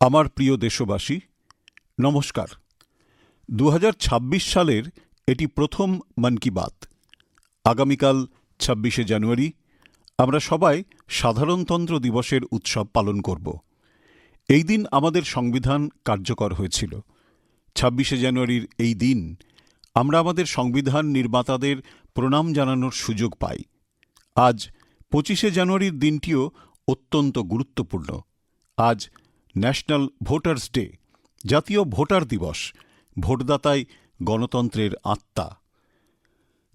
আমার প্রিয় দেশবাসী, নমস্কার। ২০২৬ সালের এটি প্রথম মন কি বাত। আগামীকাল ২৬শে জানুয়ারি আমরা সবাই সাধারণতন্ত্র দিবসের উৎসব পালন করব। এই দিন আমাদের সংবিধান কার্যকর হয়েছিল। ২৬শে জানুয়ারির এই দিন আমরা আমাদের সংবিধান নির্মাতাদের প্রণাম জানানোর সুযোগ পাই। আজ ২৫শে জানুয়ারির দিনটিও অত্যন্ত গুরুত্বপূর্ণ। আজ ন্যাশনাল ভোটার্স ডে, জাতীয় ভোটার দিবস। ভোটদাতাই গণতন্ত্রের আত্মা।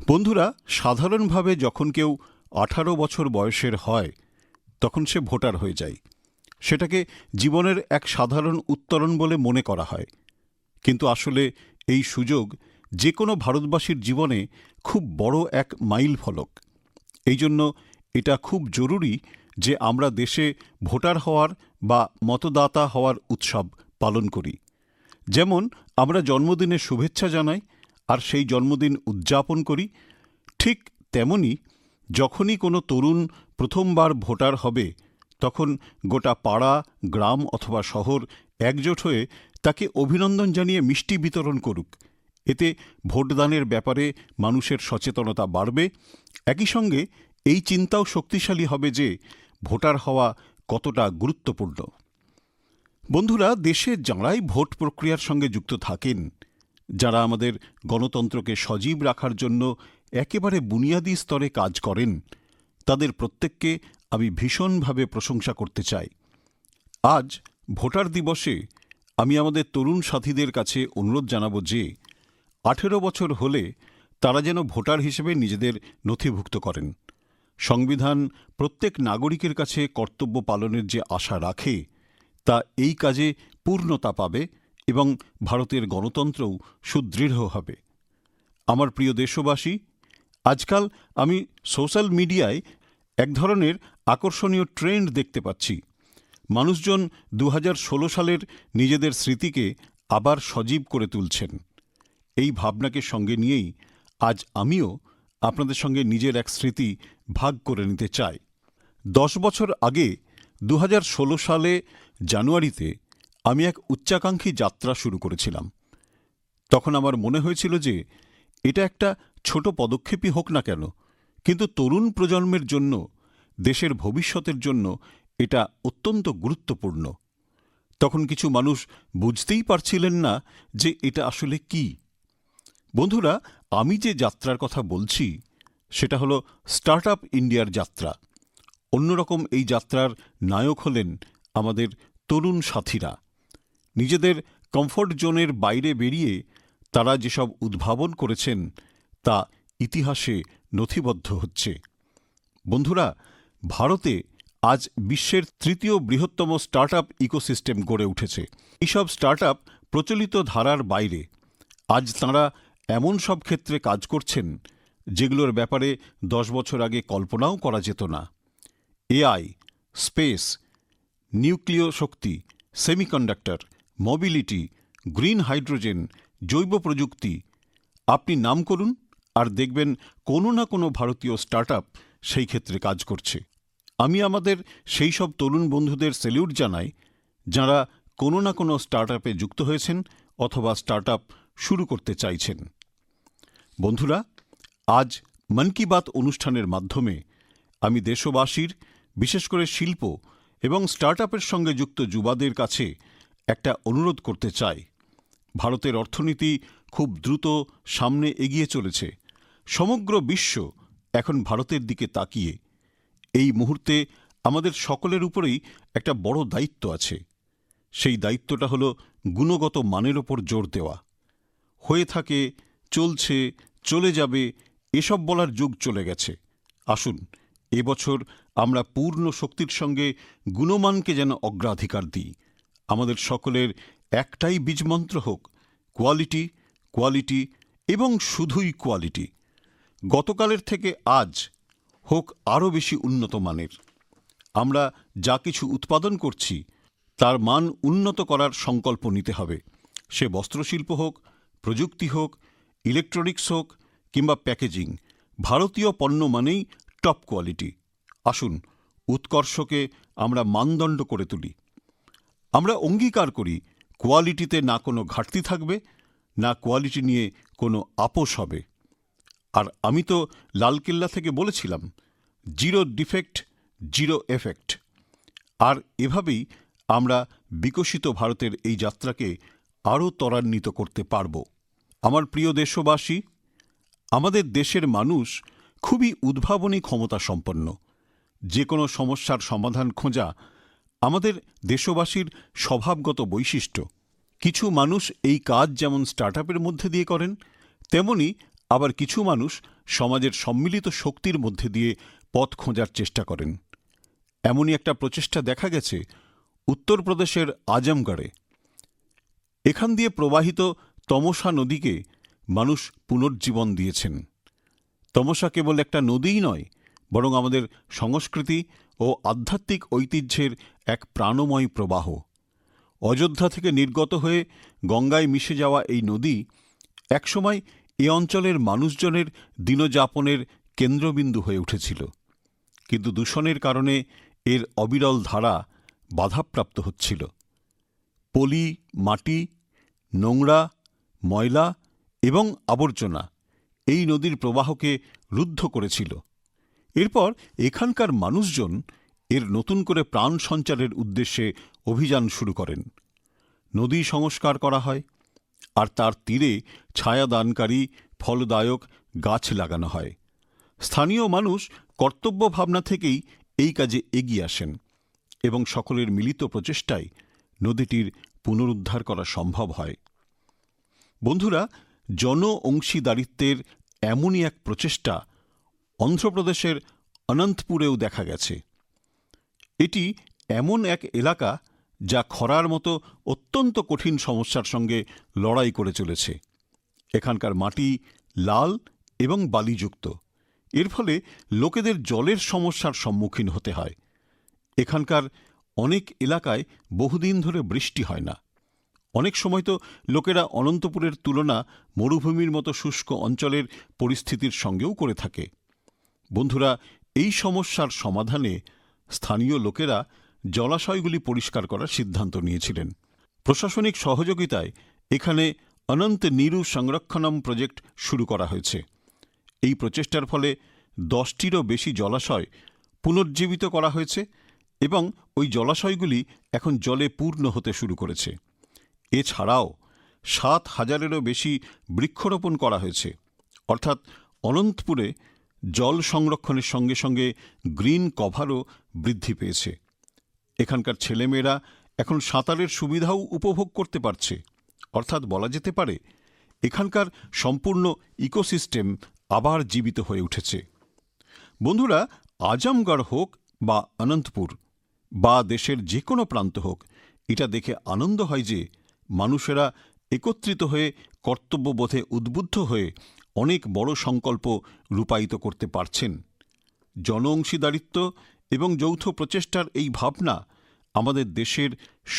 বন্ধুরা, সাধারণভাবে যখন কেউ ১৮ বছর বয়সের হয় তখন সে ভোটার হয়ে যায়। সেটাকে জীবনের এক সাধারণ উত্তরণ বলে মনে করা হয়। কিন্তু আসলে এই সুযোগ যে কোনো ভারতবাসীর জীবনে খুব বড় এক মাইল ফলক। এই জন্য এটা খুব জরুরি যে আমরা দেশে ভোটার হওয়ার বা মতদাতা হওয়ার উৎসব পালন করি। যেমন আমরা জন্মদিনের শুভেচ্ছা জানাই আর সেই জন্মদিন উদযাপন করি, ঠিক তেমনি যখনই কোনো তরুণ প্রথমবার ভোটার হবে তখন গোটা পাড়া, গ্রাম অথবা শহর একজোট হয়ে তাকে অভিনন্দন জানিয়ে মিষ্টি বিতরণ করুক। এতে ভোটদানের ব্যাপারে মানুষের সচেতনতা বাড়বে। একই সঙ্গে এই চিন্তাও শক্তিশালী হবে যে ভোটার হওয়া কতটা গুরুত্বপূর্ণ। বন্ধুরা, দেশে যাঁরাই ভোট প্রক্রিয়ার সঙ্গে যুক্ত থাকেন, যারা আমাদের গণতন্ত্রকে সজীব রাখার জন্য একেবারে বুনিয়াদী স্তরে কাজ করেন, তাদের প্রত্যেককে আমি ভীষণভাবে প্রশংসা করতে চাই। আজ ভোটার দিবসে আমি আমাদের তরুণ সাথীদের কাছে অনুরোধ জানাব যে ১৮ বছর হলে তারা যেন ভোটার হিসেবে নিজেদের নথিভুক্ত করেন। সংবিধান প্রত্যেক নাগরিকের কাছে কর্তব্য পালনের যে আশা রাখে তা এই কাজে পূর্ণতা পাবে এবং ভারতের গণতন্ত্রও সুদৃঢ় হবে। আমার প্রিয় দেশবাসী, আজকাল আমি সোশ্যাল মিডিয়ায় এক ধরনের আকর্ষণীয় ট্রেন্ড দেখতে পাচ্ছি। মানুষজন ২০১৬ সালের নিজেদের স্মৃতিকে আবার সজীব করে তুলছেন। এই ভাবনাকে সঙ্গে নিয়েই আজ আমিও আপনাদের সঙ্গে নিজের এক স্মৃতি ভাগ করে নিতে চাই। ১০ বছর আগে ২০১৬ সালে জানুয়ারিতে আমি এক উচ্চাকাঙ্ক্ষী যাত্রা শুরু করেছিলাম। তখন আমার মনে হয়েছিল যে এটা একটা ছোট পদক্ষেপই হোক না কেন, কিন্তু তরুণ প্রজন্মের জন্য, দেশের ভবিষ্যতের জন্য এটা অত্যন্ত গুরুত্বপূর্ণ। তখন কিছু মানুষ বুঝতেই পারছিলেন না যে এটা আসলে কি। বন্ধুরা, আমি যে যাত্রার কথা বলছি সেটা হলো স্টার্ট আপ ইন্ডিয়ার যাত্রা। অন্যরকম এই যাত্রার নায়ক হলেন আমাদের তরুণ সাথীরা। নিজেদের কমফোর্ট জোনের বাইরে বেরিয়ে তারা যেসব উদ্ভাবন করেছেন তা ইতিহাসে নথিবদ্ধ হচ্ছে। বন্ধুরা, ভারতে আজ বিশ্বের তৃতীয় বৃহত্তম স্টার্ট আপ ইকোসিস্টেম গড়ে উঠেছে। এইসব স্টার্ট আপ প্রচলিত ধারার বাইরে। আজ তাঁরা এমন সব ক্ষেত্রে কাজ করছেন যেগুলোর ব্যাপারে ১০ বছর আগে কল্পনাও করা যেত না। এআই, স্পেস, নিউক্লিয় শক্তি, সেমিকন্ডাক্টর, মোবিলিটি, গ্রিন হাইড্রোজেন, জৈব প্রযুক্তি। আপনি নাম করুন আর দেখবেন কোনো না কোনো ভারতীয় স্টার্ট আপ সেই ক্ষেত্রে কাজ করছে। আমি আমাদের সেই সব তরুণ বন্ধুদের স্যালিউট জানাই যাঁরা কোনো না কোনো স্টার্ট আপে যুক্ত হয়েছেন অথবা স্টার্ট আপ শুরু করতে চাইছেন। বন্ধুরা, আজ মন কি বাত অনুষ্ঠানের মাধ্যমে আমি দেশবাসীর, বিশেষ করে শিল্প এবং স্টার্ট আপের সঙ্গে যুক্ত যুবাদের কাছে একটা অনুরোধ করতে চাই। ভারতের অর্থনীতি খুব দ্রুত সামনে এগিয়ে চলেছে। সমগ্র বিশ্ব এখন ভারতের দিকে তাকিয়ে। এই মুহূর্তে আমাদের সকলের উপরেই একটা বড় দায়িত্ব আছে। সেই দায়িত্বটা হলো গুণগত মানের ওপর জোর দেওয়া। হয়ে থাকে, চলছে, চলে যাবে এসব বলার যুগ চলে গেছে। আসুন এবছর আমরা পূর্ণ শক্তির সঙ্গে গুণমানকে যেন অগ্রাধিকার দিই। আমাদের সকলের একটাই বীজমন্ত্র হোক, কোয়ালিটি, কোয়ালিটি এবং শুধুই কোয়ালিটি। গতকালের থেকে আজ হোক আরও বেশি উন্নত মানের। আমরা যা কিছু উৎপাদন করছি তার মান উন্নত করার সংকল্প নিতে হবে। সে বস্ত্রশিল্প হোক, প্রযুক্তি হোক, ইলেকট্রনিক্স হোক কিংবা প্যাকেজিং, ভারতীয় পণ্য মানেই টপ কোয়ালিটি। আসুন উৎকর্ষকে আমরা মানদণ্ড করে তুলি। আমরা অঙ্গীকার করি কোয়ালিটিতে না কোনো ঘাটতি থাকবে, না কোয়ালিটি নিয়ে কোনো আপোষ হবে। আর আমি তো লালকেল্লা থেকে বলেছিলাম, জিরো ডিফেক্ট, জিরো এফেক্ট। আর এভাবেই আমরা বিকশিত ভারতের এই যাত্রাকে আরও ত্বরান্বিত করতে পারব। আমার প্রিয় দেশবাসী, আমাদের দেশের মানুষ খুবই উদ্ভাবনী ক্ষমতা সম্পন্ন। যে কোনো সমস্যার সমাধান খোঁজা আমাদের দেশবাসীর স্বভাবগত বৈশিষ্ট্য। কিছু মানুষ এই কাজ যেমন স্টার্টআপের মধ্যে দিয়ে করেন, তেমনি আবার কিছু মানুষ সমাজের সম্মিলিত শক্তির মধ্যে দিয়ে পথ খোঁজার চেষ্টা করেন। এমনই একটা প্রচেষ্টা দেখা গেছে উত্তরপ্রদেশের আজমগড়ে। এখান দিয়ে প্রবাহিত তমসা নদীকে মানুষ পুনর্জীবন দিয়েছেন। তমসা কেবল একটা নদীই নয়, বরং আমাদের সংস্কৃতি ও আধ্যাত্মিক ঐতিহ্যের এক প্রাণময় প্রবাহ। অযোধ্যা থেকে নির্গত হয়ে গঙ্গায় মিশে যাওয়া এই নদী একসময় এ অঞ্চলের মানুষজনের দিনযাপনের কেন্দ্রবিন্দু হয়ে উঠেছিল। কিন্তু দূষণের কারণে এর অবিরল ধারা বাধাপ্রাপ্ত হচ্ছিল। পলি, মাটি, নোংরা, ময়লা এবং আবর্জনা এই নদীর প্রবাহকে রুদ্ধ করেছিল। এরপর এখানকার মানুষজন এর নতুন করে প্রাণ সঞ্চারের উদ্দেশ্যে অভিযান শুরু করেন। নদী সংস্কার করা হয়, আর তার তীরে ছায়াদানকারী ফলদায়ক গাছ লাগানো হয়। স্থানীয় মানুষ কর্তব্য ভাবনা থেকেই এই কাজে এগিয়ে আসেন এবং সকলের মিলিত প্রচেষ্টায় নদীটির পুনরুদ্ধার করা সম্ভব হয়। বন্ধুরা, জন অংশীদারিত্বের এমনই এক প্রচেষ্টা অন্ধ্রপ্রদেশের অনন্তপুরেও দেখা গেছে। এটি এমন এক এলাকা যা খরার মতো অত্যন্ত কঠিন সমস্যার সঙ্গে লড়াই করে চলেছে। এখানকার মাটি লাল এবং বালিযুক্ত। এর ফলে লোকেদের জলের সমস্যার সম্মুখীন হতে হয়। এখানকার অনেক এলাকায় বহুদিন ধরে বৃষ্টি হয় না। অনেক সময় তো লোকেরা অনন্তপুরের তুলনা মরুভূমির মতো শুষ্ক অঞ্চলের পরিস্থিতির সঙ্গেও করে থাকে। বন্ধুরা, এই সমস্যার সমাধানে স্থানীয় লোকেরা জলাশয়গুলি পরিষ্কার করার সিদ্ধান্ত নিয়েছিলেন। প্রশাসনিক সহযোগিতায় এখানে অনন্ত নীরু সংরক্ষণম প্রজেক্ট শুরু করা হয়েছে। এই প্রচেষ্টার ফলে 10টিরও বেশি জলাশয় পুনর্জীবিত করা হয়েছে এবং ওই জলাশয়গুলি এখন জলে পূর্ণ হতে শুরু করেছে। এছাড়াও 7,000-এরও বেশি বৃক্ষরোপণ করা হয়েছে। অর্থাৎ অনন্তপুরে জল সংরক্ষণের সঙ্গে সঙ্গে গ্রিন কভারও বৃদ্ধি পেয়েছে। এখানকার ছেলেমেয়েরা এখন সাঁতারের সুবিধাও উপভোগ করতে পারছে। অর্থাৎ বলা যেতে পারে এখানকার সম্পূর্ণ ইকোসিস্টেম আবার জীবিত হয়ে উঠেছে। বন্ধুরা, আজমগড় হোক বা অনন্তপুর বা দেশের যে কোনো প্রান্ত হোক, এটা দেখে আনন্দ হয় যে মানুষেরা একত্রিত হয়ে কর্তব্যবোধে উদ্বুদ্ধ হয়ে অনেক বড় সংকল্প রূপায়িত করতে পারছেন। জন অংশীদারিত্ব এবং যৌথ প্রচেষ্টার এই ভাবনা আমাদের দেশের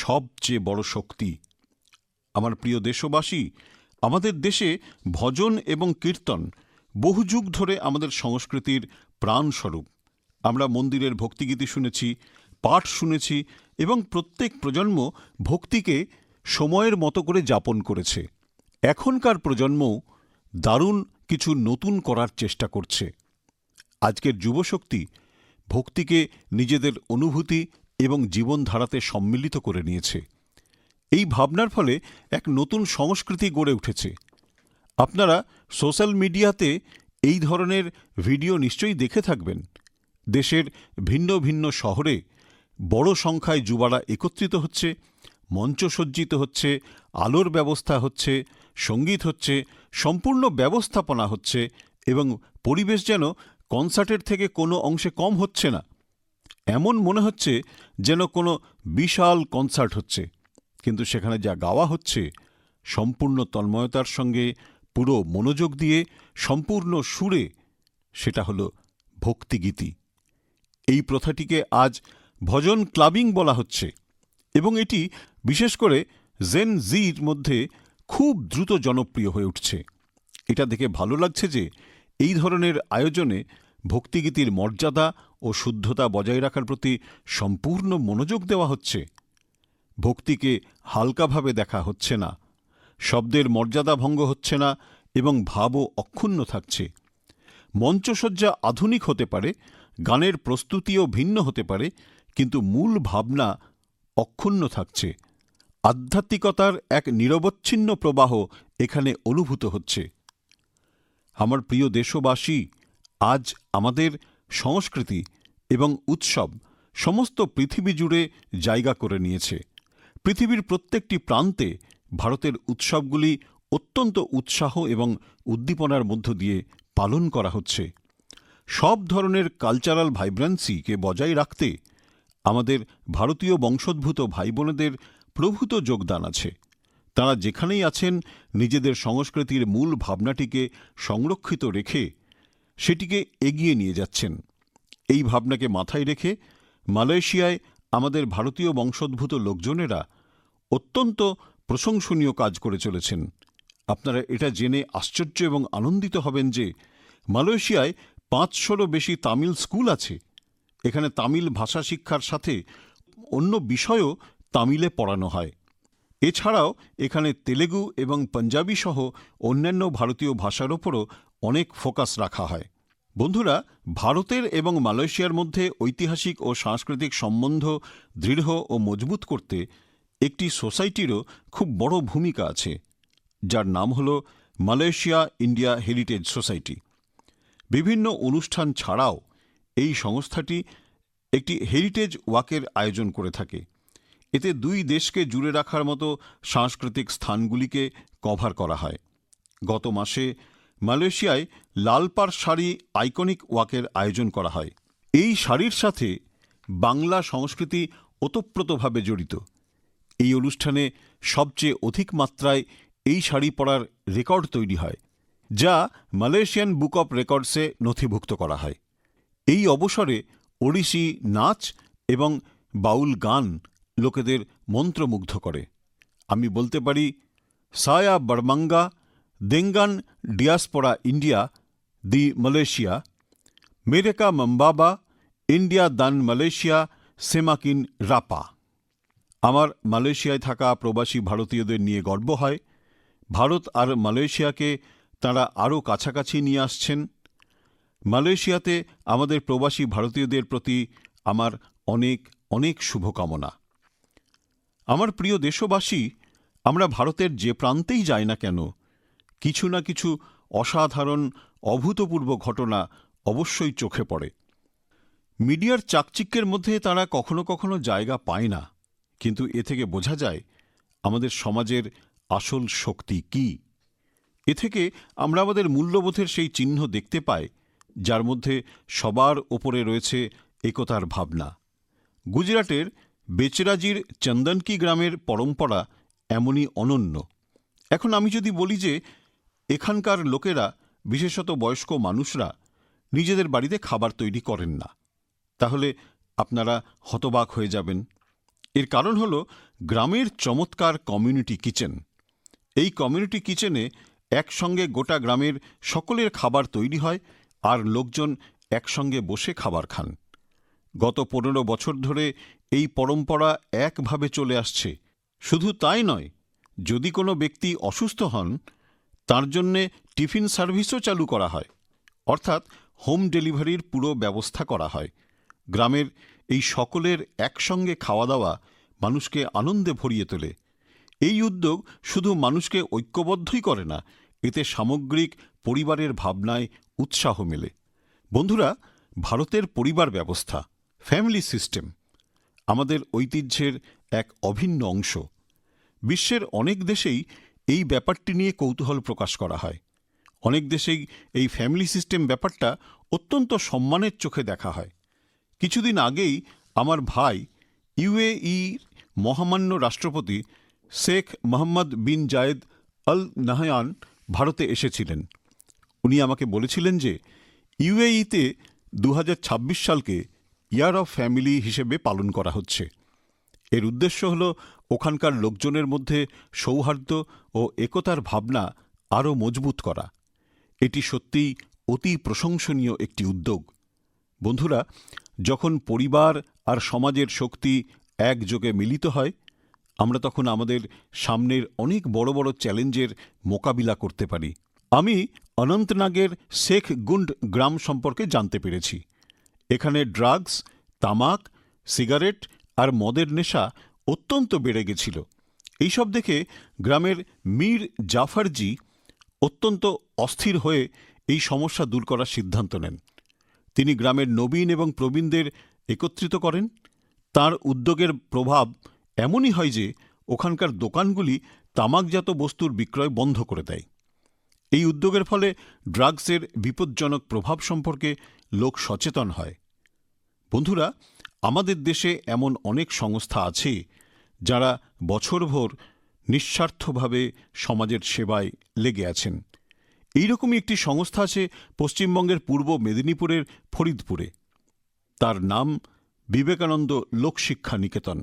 সবচেয়ে বড় শক্তি। আমার প্রিয় দেশবাসী, আমাদের দেশে ভজন এবং কীর্তন বহু যুগ ধরে আমাদের সংস্কৃতির প্রাণস্বরূপ। আমরা মন্দিরের ভক্তিগীতি শুনেছি, পাঠ শুনেছি এবং প্রত্যেক প্রজন্ম ভক্তিকে সময়ের মতো করে যাপন করেছে। এখনকার প্রজন্মও দারুণ কিছু নতুন করার চেষ্টা করছে। আজকের যুবশক্তি ভক্তিকে নিজেদের অনুভূতি এবং জীবনধারাতে সম্মিলিত করে নিয়েছে। এই ভাবনার ফলে এক নতুন সংস্কৃতি গড়ে উঠেছে। আপনারা সোশ্যাল মিডিয়াতে এই ধরনের ভিডিও নিশ্চয়ই দেখে থাকবেন। দেশের ভিন্ন ভিন্ন শহরে বড় সংখ্যায় যুবারা একত্রিত হচ্ছে, মঞ্চ সজ্জিত হচ্ছে, আলোর ব্যবস্থা হচ্ছে, সঙ্গীত হচ্ছে, সম্পূর্ণ ব্যবস্থাপনা হচ্ছে এবং পরিবেশ যেন কনসার্টের থেকে কোনো অংশে কম হচ্ছে না। এমন মনে হচ্ছে যেন কোনো বিশাল কনসার্ট হচ্ছে, কিন্তু সেখানে যা গাওয়া হচ্ছে সম্পূর্ণ তন্ময়তার সঙ্গে, পুরো মনোযোগ দিয়ে, সম্পূর্ণ সুরে, সেটা হলো ভক্তিগীতি। এই প্রথাটিকে আজ ভজন ক্লাবিং বলা হচ্ছে এবং এটি বিশেষ করে জেন জির মধ্যে খুব দ্রুত জনপ্রিয় হয়ে উঠছে। এটা দেখে ভালো লাগছে যে এই ধরনের আয়োজনে ভক্তিগীতির মর্যাদা ও শুদ্ধতা বজায় রাখার প্রতি সম্পূর্ণ মনোযোগ দেওয়া হচ্ছে। ভক্তিকে হালকাভাবে দেখা হচ্ছে না, শব্দের মর্যাদা ভঙ্গ হচ্ছে না এবং ভাবও অক্ষুণ্ণ থাকছে। মঞ্চসজ্জা আধুনিক হতে পারে, গানের প্রস্তুতিও ভিন্ন হতে পারে, কিন্তু মূল ভাবনা অক্ষুণ্ণ থাকছে। আধ্যাত্মিকতার এক নিরবচ্ছিন্ন প্রবাহ এখানে অনুভূত হচ্ছে। আমার প্রিয় দেশবাসী, আজ আমাদের সংস্কৃতি এবং উৎসব সমস্ত পৃথিবী জুড়ে জায়গা করে নিয়েছে। পৃথিবীর প্রত্যেকটি প্রান্তে ভারতের উৎসবগুলি অত্যন্ত উৎসাহ এবং উদ্দীপনার মধ্য দিয়ে পালন করা হচ্ছে। সব ধরনের কালচারাল ভাইব্রেন্সিকে বজায় রাখতে আমাদের ভারতীয় বংশোদ্ভূত ভাই বোনেদের প্রভূত যোগদান আছে। তাঁরা যেখানেই আছেন নিজেদের সংস্কৃতির মূল ভাবনাটিকে সংরক্ষিত রেখে সেটিকে এগিয়ে নিয়ে যাচ্ছেন। এই ভাবনাকে মাথায় রেখে মালয়েশিয়ায় আমাদের ভারতীয় বংশোদ্ভূত লোকজনেরা অত্যন্ত প্রশংসনীয় কাজ করে চলেছেন। আপনারা এটা জেনে আশ্চর্য এবং আনন্দিত হবেন যে মালয়েশিয়ায় 500-রও বেশি তামিল স্কুল আছে। এখানে তামিল ভাষা শিক্ষার সাথে অন্য বিষয়ও তামিলে পড়ানো হয়। এছাড়াও এখানে তেলেগু এবং পাঞ্জাবি সহ অন্যান্য ভারতীয় ভাষার ওপরও অনেক ফোকাস রাখা হয়। বন্ধুরা, ভারতের এবং মালয়েশিয়ার মধ্যে ঐতিহাসিক ও সাংস্কৃতিক সম্বন্ধ দৃঢ় ও মজবুত করতে একটি সোসাইটিরও খুব বড় ভূমিকা আছে, যার নাম হল মালয়েশিয়া ইন্ডিয়া হেরিটেজ সোসাইটি। বিভিন্ন অনুষ্ঠান ছাড়াও এই সংস্থাটি একটি হেরিটেজ ওয়াকের আয়োজন করে থাকে। এতে দুই দেশকে জুড়ে রাখার মতো সাংস্কৃতিক স্থানগুলিকে কভার করা হয়। গত মাসে মালয়েশিয়ায় লালপাড় শাড়ি আইকনিক ওয়াকের আয়োজন করা হয়। এই শাড়ির সাথে বাংলা সংস্কৃতি ওতপ্রোতভাবে জড়িত। এই অনুষ্ঠানে সবচেয়ে অধিক মাত্রায় এই শাড়ি পরার রেকর্ড তৈরি হয়, যা মালয়েশিয়ান বুক অব রেকর্ডসে নথিভুক্ত করা হয়। এই অবসরে ওড়িশি নাচ এবং বাউল গান লোকেদের মন্ত্রমুগ্ধ করে। আমি বলতে পারি, সায়া বড়মাঙ্গা দেঙ্গান ডিয়াসপোরা ইন্ডিয়া দি মালয়েশিয়া মেরেকা মম্বাবা ইন্ডিয়া দান মালয়েশিয়া সেমাকিন রাপা। আমার মালয়েশিয়ায় থাকা প্রবাসী ভারতীয়দের নিয়ে গর্ব হয়। ভারত আর মালয়েশিয়াকে তাঁরা আরও কাছাকাছি নিয়ে আসছেন। মালয়েশিয়াতে আমাদের প্রবাসী ভারতীয়দের প্রতি আমার অনেক অনেক শুভকামনা। আমার প্রিয় দেশবাসী, আমরা ভারতের যে প্রান্তেই যাই না কেন, কিছু না কিছু অসাধারণ অভূতপূর্ব ঘটনা অবশ্যই চোখে পড়ে। মিডিয়ার চাকচিক্যের মধ্যে তারা কখনো কখনো জায়গা পায় না, কিন্তু এ থেকে বোঝা যায় আমাদের সমাজের আসল শক্তি কী। এ থেকে আমরা আমাদের মূল্যবোধের সেই চিহ্ন দেখতে পাই, যার মধ্যে সবার ওপরে রয়েছে একতার ভাবনা। গুজরাটের বেচরাজির চন্দনকি গ্রামের পরম্পরা এমনই অনন্য। এখন আমি যদি বলি যে এখানকার লোকেরা, বিশেষত বয়স্ক মানুষরা, নিজেদের বাড়িতে খাবার তৈরি করেন না, তাহলে আপনারা হতবাক হয়ে যাবেন। এর কারণ হল গ্রামের চমৎকার কমিউনিটি কিচেন। এই কমিউনিটি কিচেনে একসঙ্গে গোটা গ্রামের সকলের খাবার তৈরি হয় আর লোকজন একসঙ্গে বসে খাবার খান। গত 15 বছর ধরে এই পরম্পরা একভাবে চলে আসছে। শুধু তাই নয়, যদি কোনো ব্যক্তি অসুস্থ হন, তার জন্যে টিফিন সার্ভিসও চালু করা হয়, অর্থাৎ হোম ডেলিভারির পুরো ব্যবস্থা করা হয়। গ্রামের এই সকলের একসঙ্গে খাওয়া দাওয়া মানুষকে আনন্দে ভরিয়ে তোলে। এই উদ্যোগ শুধু মানুষকে ঐক্যবদ্ধই করে না, এতে সামগ্রিক পরিবারের ভাবনায় উৎসাহ মেলে। বন্ধুরা, ভারতের পরিবার ব্যবস্থা, ফ্যামিলি সিস্টেম, আমাদের ঐতিহ্যের এক অভিন্ন অংশ। বিশ্বের অনেক দেশেই এই ব্যাপারটি নিয়ে কৌতূহল প্রকাশ করা হয়। অনেক দেশেই এই ফ্যামিলি সিস্টেম ব্যাপারটা অত্যন্ত সম্মানের চোখে দেখা হয়। কিছুদিন আগেই আমার ভাই ইউএইর মহামান্য রাষ্ট্রপতি শেখ মোহাম্মদ বিন জায়েদ আল নাহয়ান ভারতে এসেছিলেন। উনি আমাকে বলেছিলেন যে ইউএইতে 2026 সালকে ইয়ার অফ ফ্যামিলি হিসেবে পালন করা হচ্ছে। এর উদ্দেশ্য হল ওখানকার লোকজনের মধ্যে সৌহার্দ্য ও একতার ভাবনা আরও মজবুত করা। এটি সত্যিই অতি প্রশংসনীয় একটি উদ্যোগ। বন্ধুরা, যখন পরিবার আর সমাজের শক্তি একযোগে মিলিত হয়, আমরা তখন আমাদের সামনের অনেক বড় বড় চ্যালেঞ্জের মোকাবিলা করতে পারি। আমি অনন্তনাগের শেখ গুন্ড গ্রাম সম্পর্কে জানতে পেরেছি। এখানে ড্রাগস, তামাক, সিগারেট আর মদের নেশা অত্যন্ত বেড়ে গেছিল। এইসব দেখে গ্রামের মীর জাফরজি অত্যন্ত অস্থির হয়ে এই সমস্যা দূর করার সিদ্ধান্ত নেন। তিনি গ্রামের নবীন এবং প্রবীণদের একত্রিত করেন। তার উদ্যোগের প্রভাব এমনই হয় যে ওখানকার দোকানগুলি তামাকজাত বস্তুর বিক্রয় বন্ধ করে দেয়। এই উদ্যোগের ফলে ড্রাগসের বিপজ্জনক প্রভাব সম্পর্কে লোক সচেতন হয়। বন্ধুরা, আমাদের দেশে এমন অনেক সংস্থা আছে যারা বছরভর নিঃস্বার্থভাবে সমাজের সেবায় লেগে আছেন। এইরকমই একটি সংস্থা আছে পশ্চিমবঙ্গের পূর্ব মেদিনীপুরের ফরিদপুরে। তার নাম বিবেকানন্দ লোকশিক্ষা নিকেতন।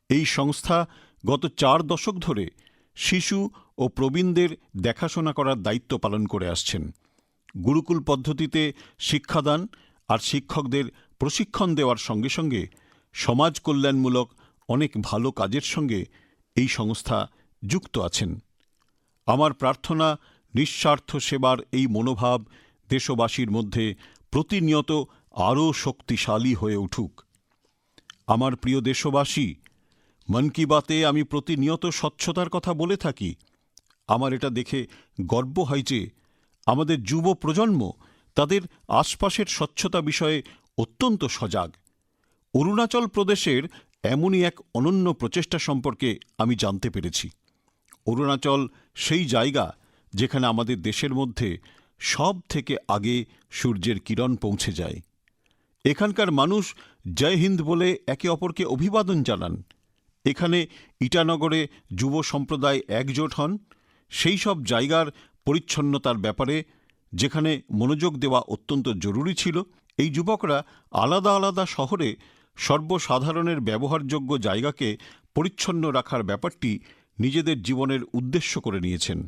এই সংস্থা গত 4 দশক ধরে শিশু ও প্রবীণদের দেখাশোনা করার দায়িত্ব পালন করে আসছেন। গুরুকুল পদ্ধতিতে শিক্ষাদান আর শিক্ষকদের প্রশিক্ষণ দেওয়ার সঙ্গে সঙ্গে সমাজ কল্যাণমূলক অনেক ভালো কাজের সঙ্গে এই সংস্থা যুক্ত আছেন। আমার প্রার্থনা, নিঃস্বার্থ সেবার এই মনোভাব দেশবাসীর মধ্যে প্রতিনিয়ত আরও শক্তিশালী হয়ে উঠুক। আমার প্রিয় দেশবাসী, মন কি বাতে আমি প্রতিনিয়ত স্বচ্ছতার কথা বলে থাকি। আমার এটা দেখে গর্ব হয় যে আমাদের যুব প্রজন্ম তাদের আশপাশের স্বচ্ছতা বিষয়ে অত্যন্ত সজাগ। অরুণাচল প্রদেশের এমনই এক অনন্য প্রচেষ্টা সম্পর্কে আমি জানতে পেরেছি। অরুণাচল সেই জায়গা যেখানে আমাদের দেশের মধ্যে সব থেকে আগে সূর্যের কিরণ পৌঁছে যায়। এখানকার মানুষ জয় হিন্দ বলে একে অপরকে অভিবাদন জানান। এখানে ইটানগরে যুব সম্প্রদায় একজোট হন সেই সব জায়গার পরিচ্ছন্নতার ব্যাপারে, যেখানে মনোযোগ দেওয়া অত্যন্ত জরুরি ছিল। এই যুবকরা আলাদা আলাদা শহরে সর্বসাধারণের ব্যবহারযোগ্য জায়গাকে পরিচ্ছন্ন রাখার ব্যাপারটি নিজেদের জীবনের উদ্দেশ্য করে নিয়েছেন।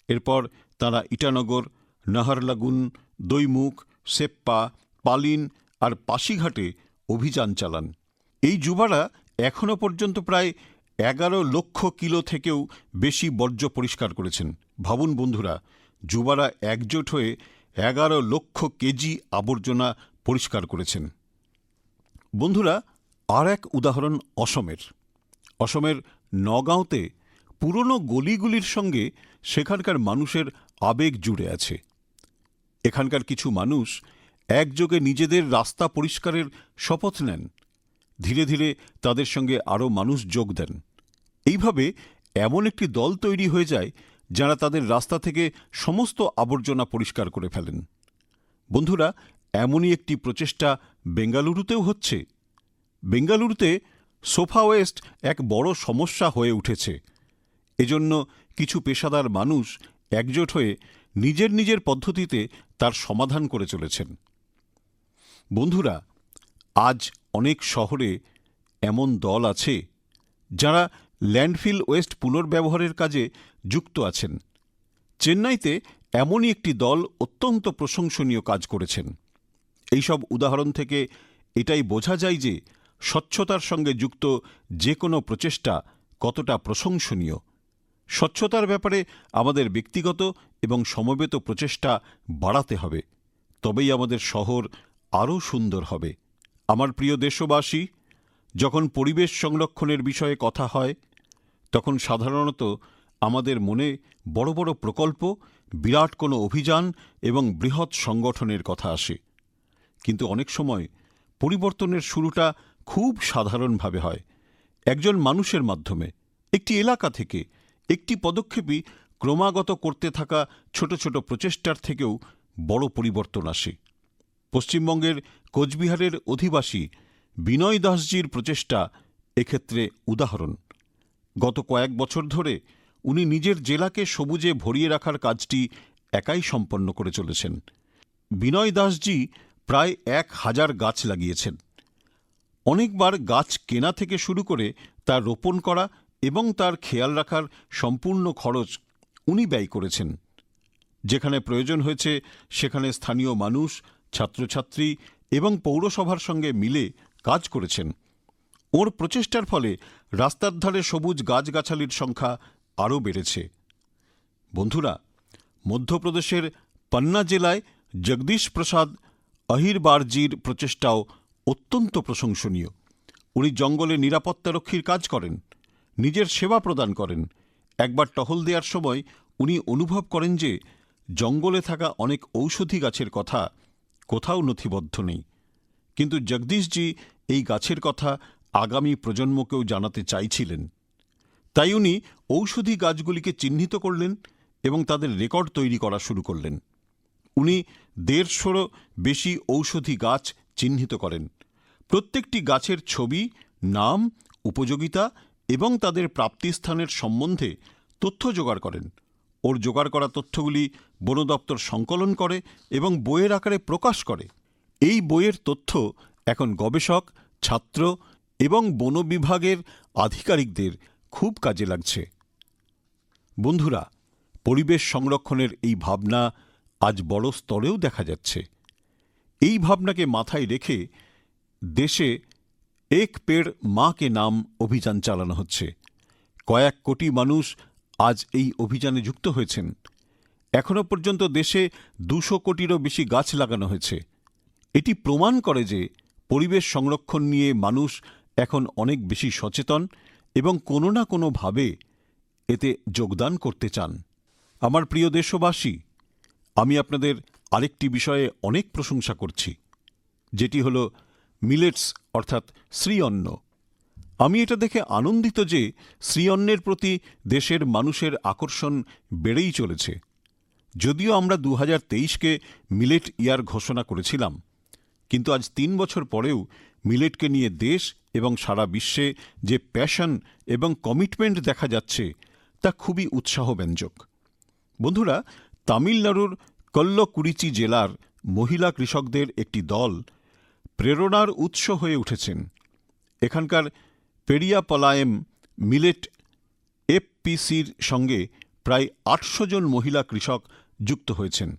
এরপর তারা ইটানগর, নাহারলাগুন, দৈমুখ, সেপ্পা, পালিন আর পাশিঘাটে অভিযান চালান। এই যুবারা এখনও পর্যন্ত প্রায় 11 লক্ষ কিলো থেকেও বেশি বর্জ্য পরিষ্কার করেছেন। ভাবুন বন্ধুরা, যুবারা একজোট হয়ে 11 লক্ষ কেজি আবর্জনা পরিষ্কার করেছেন। বন্ধুরা, আর এক উদাহরণ অসমের নগাঁওতে পুরনো গলিগুলির সঙ্গে সেখানকার মানুষের আবেগ জুড়ে আছে। এখানকার কিছু মানুষ একযোগে নিজেদের রাস্তা পরিষ্কারের শপথ নেন। ধীরে ধীরে তাদের সঙ্গে আরও মানুষ যোগ দেন। এইভাবে এমন একটি দল তৈরি হয়ে যায় যারা তাদের রাস্তা থেকে সমস্ত আবর্জনা পরিষ্কার করে ফেলেন। বন্ধুরা, এমনই একটি প্রচেষ্টা বেঙ্গালুরুতেও হচ্ছে। বেঙ্গালুরুতে সোফা ওয়েস্ট এক বড় সমস্যা হয়ে উঠেছে। এজন্য কিছু পেশাদার মানুষ একজোট হয়ে নিজের নিজের পদ্ধতিতে তার সমাধান করে চলেছেন। বন্ধুরা, আজ অনেক শহরে এমন দল আছে যারা ল্যান্ডফিল ওয়েস্ট পুনর্ব্যবহারের কাজে যুক্ত আছেন। চেন্নাইতে এমনই একটি দল অত্যন্ত প্রশংসনীয় কাজ করেছেন। এইসব উদাহরণ থেকে এটাই বোঝা যায় যে স্বচ্ছতার সঙ্গে যুক্ত যে কোনো প্রচেষ্টা কতটা প্রশংসনীয়। স্বচ্ছতার ব্যাপারে আমাদের ব্যক্তিগত এবং সমবেত প্রচেষ্টা বাড়াতে হবে, তবেই আমাদের শহর আরও সুন্দর হবে। আমার প্রিয় দেশবাসী, যখন পরিবেশ সংরক্ষণের বিষয়ে কথা হয় তখন সাধারণত আমাদের মনে বড় বড় প্রকল্প, বিরাট কোনো অভিযান এবং বৃহৎ সংগঠনের কথা আসে। কিন্তু অনেক সময় পরিবর্তনের শুরুটা খুব সাধারণভাবে হয়, একজন মানুষের মাধ্যমে, একটি এলাকা থেকে। একটি পদক্ষেপই ক্রমাগত করতে থাকা ছোট ছোট প্রচেষ্টার থেকেও বড় পরিবর্তন আসে। পশ্চিমবঙ্গের কোচবিহারের অধিবাসী বিনয় দাসজির প্রচেষ্টা এক্ষেত্রে উদাহরণ। গত কয়েক বছর ধরে উনি নিজের জেলাকে সবুজে ভরিয়ে রাখার কাজটি একাই সম্পন্ন করে চলেছেন। বিনয় দাসজি প্রায় 1000 গাছ লাগিয়েছেন। অনেকবার গাছ কেনা থেকে শুরু করে তা রোপণ করা এবং তার খেয়াল রাখার সম্পূর্ণ খরচ উনি ব্যয় করেছেন। যেখানে প্রয়োজন হয়েছে সেখানে স্থানীয় মানুষ, ছাত্রছাত্রী এবং পৌরসভার সঙ্গে মিলে কাজ করেছেন। ওর প্রচেষ্টার ফলে রাস্তার ধারে সবুজ গাছগাছালির সংখ্যা আরও বেড়েছে। বন্ধুরা, মধ্যপ্রদেশের পন্না জেলায় জগদীশ প্রসাদ অহিরবারজির প্রচেষ্টাও অত্যন্ত প্রশংসনীয়। উনি জঙ্গলে নিরাপত্তারক্ষীর কাজ করেন, নিজের সেবা প্রদান করেন। একবার টহল দেওয়ার সময় উনি অনুভব করেন যে জঙ্গলে থাকা অনেক ঔষধি গাছের কথা কোথাও নথিবদ্ধ নেই, কিন্তু জগদীশজি এই গাছের কথা আগামী প্রজন্মকেও জানাতে চাইছিলেন। তাই উনি ঔষধি গাছগুলিকে চিহ্নিত করলেন এবং তাদের রেকর্ড তৈরি করা শুরু করলেন। উনি ১৫০ বেশি ঔষধি গাছ চিহ্নিত করেন। প্রত্যেকটি গাছের ছবি, নাম, উপযোগিতা এবং তাদের প্রাপ্তিস্থানের সম্বন্ধে তথ্য জোগাড় করেন। ওর জোগাড় করা তথ্যগুলি বন দপ্তর সংকলন করে এবং বইয়ের আকারে প্রকাশ করে। এই বইয়ের তথ্য এখন গবেষক, ছাত্র এবং বন বিভাগের আধিকারিকদের খুব কাজে লাগছে। বন্ধুরা, পরিবেশ সংরক্ষণের এই ভাবনা আজ বড় স্তরেও দেখা যাচ্ছে। এই ভাবনাকে মাথায় রেখে দেশে এক পেড় মা কে নাম অভিযান চালানো হচ্ছে। কয়েক কোটি মানুষ আজ এই অভিযানে যুক্ত হয়েছেন। এখনো পর্যন্ত দেশে ২০০ কোটিরও বেশি গাছ লাগানো হয়েছে। এটি প্রমাণ করে যে পরিবেশ সংরক্ষণ নিয়ে মানুষ এখন অনেক বেশি সচেতন এবং কোনো না কোনোভাবে এতে যোগদান করতে চান। আমার প্রিয় দেশবাসী, আমি আপনাদের আরেকটি বিষয়ে অনেক প্রশংসা করছি, যেটি হল মিলেটস অর্থাৎ শ্রী অন্ন। আমি এটা দেখে আনন্দিত যে শ্রী অন্নের প্রতি দেশের মানুষের আকর্ষণ বেড়েই চলেছে। যদিও আমরা ২০২৩কে মিলেট ইয়ার ঘোষণা করেছিলাম, কিন্তু আজ ৩ বছর পরেও মিলেটকে নিয়ে দেশ এবং সারা বিশ্বে যে প্যাশন এবং কমিটমেন্ট দেখা যাচ্ছে তা খুবই উৎসাহব্যঞ্জক। বন্ধুরা, তামিলনাড়ুর কল্লকুরিচি জেলার মহিলা কৃষকদের একটি দল প্রেরণার উৎস হয়ে উঠেছেন। এখানকার পেরিয়াপালায়েম মিলেট এফপিসির সঙ্গে প্রায় ৮০০ জন মহিলা কৃষক যুক্ত হয়েছেন।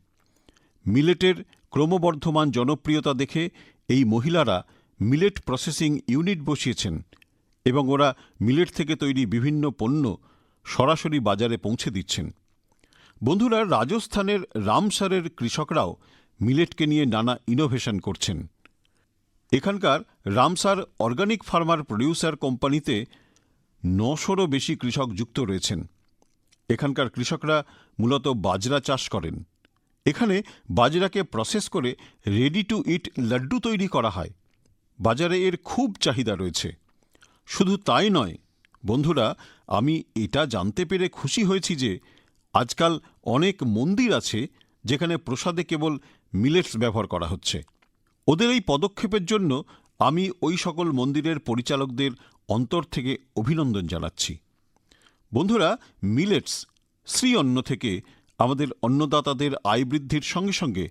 মিলেটের ক্রমবর্ধমান জনপ্রিয়তা দেখে এই মহিলারা মিলেট প্রসেসিং ইউনিট বসিয়েছেন এবং ওরা মিলেট থেকে তৈরি বিভিন্ন পণ্য সরাসরি বাজারে পৌঁছে দিচ্ছেন। বন্ধুরা, রাজস্থানের রামসারের কৃষকরাও মিলেটকে নিয়ে নানা ইনোভেশন করছেন। এখানকার রামসার অর্গানিক ফার্মার প্রডিউসার কোম্পানিতে ৯০০রও বেশি কৃষক যুক্ত রয়েছেন। এখানকার কৃষকরা মূলত বাজরা চাষ করেন। এখানে বাজরাকে প্রসেস করে রেডি টু ইট লাড্ডু তৈরি করা হয়। বাজারে এর খুব চাহিদা রয়েছে। শুধু তাই নয় বন্ধুরা, আমি এটা জানতে পেরে খুশি হয়েছি যে আজকাল অনেক মন্দির আছে যেখানে প্রসাদে কেবল মিলেটস ব্যবহার করা হচ্ছে। ওদের এই পদক্ষেপের জন্য আমি ওই সকল মন্দিরের পরিচালকদের অন্তর থেকে অভিনন্দন জানাচ্ছি। বন্ধুরা, মিলেটস শ্রী অন্ন থেকে আমাদের অন্নদাতাদের আয় বৃদ্ধির সঙ্গে সঙ্গে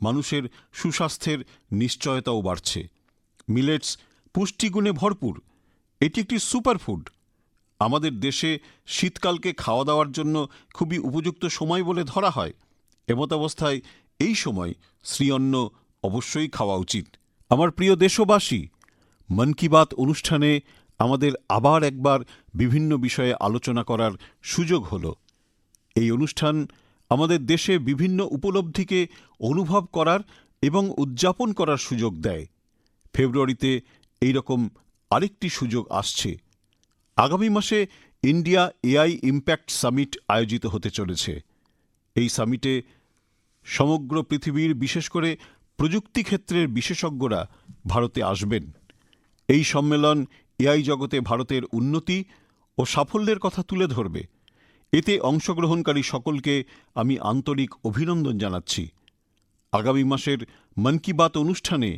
মানুষের সুস্বাস্থ্যের নিশ্চয়তাও বাড়ছে। মিলেটস পুষ্টিগুণে ভরপুর। এটি একটি সুপারফুড। আমাদের দেশে শীতকালকে খাওয়া দাওয়ার জন্য খুবই উপযুক্ত সময় বলে ধরা হয়। এমতাবস্থায় এই সময় শ্রী অন্ন অবশ্যই খাওয়া উচিত। আমার প্রিয় দেশবাসী, মন কি বাত অনুষ্ঠানে আমাদের আবার একবার বিভিন্ন বিষয়ে আলোচনা করার সুযোগ হল। এই অনুষ্ঠান আমাদের দেশে বিভিন্ন উপলব্ধিকে অনুভব করার এবং উদযাপন করার সুযোগ দেয়। ফেব্রুয়ারিতে এইরকম আরেকটি সুযোগ আসছে। আগামী মাসে ইন্ডিয়া এআই ইম্প্যাক্ট সামিট আয়োজিত হতে চলেছে। এই সামিটে সমগ্র পৃথিবীর, বিশেষ করে প্রযুক্তি ক্ষেত্রের বিশেষজ্ঞরা ভারতে আসবেন। এই সম্মেলন এআই জগতে ভারতের উন্নতি ও সাফল্যের কথা তুলে ধরবে। এতে অংশগ্রহণকারী সকলকে আমি আন্তরিক অভিনন্দন জানাচ্ছি। আগামী মাসের মন কি বাত অনুষ্ঠানে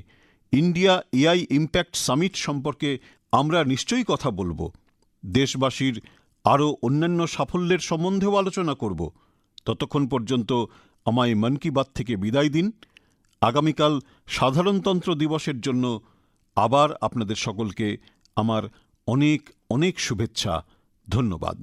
ইন্ডিয়া এআই ইম্প্যাক্ট সামিট সম্পর্কে আমরা নিশ্চয়ই কথা বলবো। দেশবাসীর আরও অন্যান্য সাফল্যের সম্বন্ধেও আলোচনা করব। ততক্ষণ পর্যন্ত আমায় মন কি বাত থেকে বিদায় দিন। আগামীকাল সাধারণতন্ত্র দিবসের জন্য আবার আপনাদের সকলকে আমার অনেক অনেক শুভেচ্ছা। ধন্যবাদ।